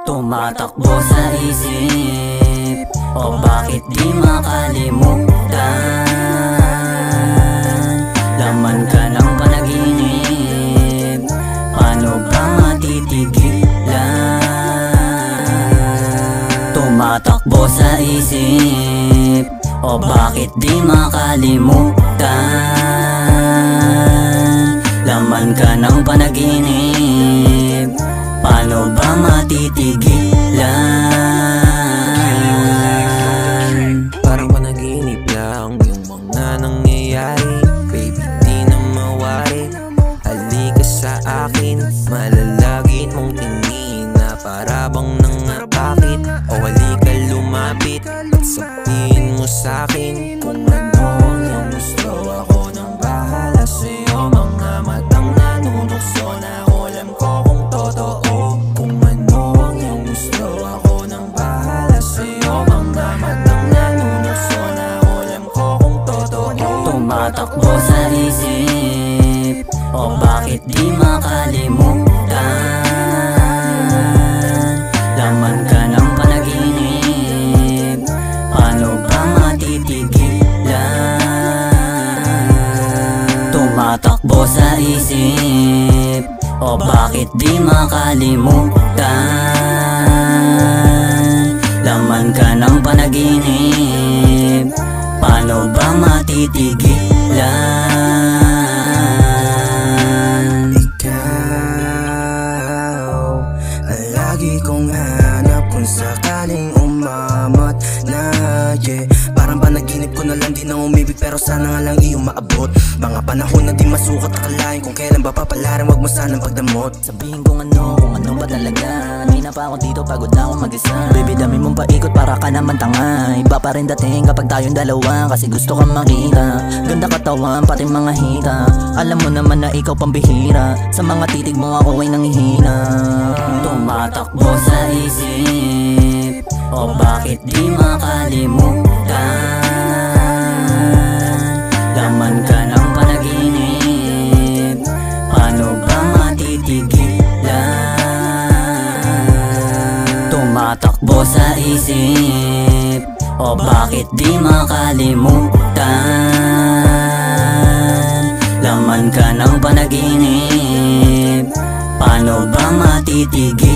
Tumatakbo sa isip, o bakit di makalimutan? Laman ka ng panaginip, paano ba matitigilan? Tumatakbo sa isip, o bakit di makalimutan? Laman ka ng panaginip, paano ba matitigilan? Parang panaginip lang yung mga nangyayari. Baby, di na mawari. Halika sa akin, malalagit mong tingin na para bang nangakakit. O halika lumapit at sabihin mo sa'kin kung ano ang iyong gusto. Ako nang bahala sa'yo, mga matang nanunukso na alam ko kung totoo. Kung ano ang iyong gusto, ako nang bahala sa'yo, mga matang nanunukso na alam ko kung totoo. Tumatakbo sa isip, o bakit di makalimutan? Laman ka ng panaginip, paano ba matitigilan? Tumatakbo sa isip, o bakit di makalimutan? Laman ka ng panaginip, paano ba matitigilan? Ikaw ang lagi kong hanap kung sakaling umamat na, yeah. Parang panaginip ko na lang din ang umibig, pero sana nga lang iyong maabot. Mga panahon na di masukat, akalain kung kailan ba papalarin, wag mo sanang pagdamot. Sabihin kung ano ba talaga. Hindi na pa ako dito, pagod na akong mag-isa. Baby, dami mong paikot, para ka naman tanga. Iba pa rin dating kapag tayong dalawa, kasi gusto kang makita. Ganda katawan, pati mga hita. Alam mo naman na ikaw pambihira. Sa mga titig mo ako ay nanghihina. Tumatakbo sa isip, o bakit di makalimutan? Laman ka ng panaginip, paano ba matitigilan? Tumatakbo sa isip, o bakit di makalimutan? Laman ka ng panaginip, paano ba matitigilan?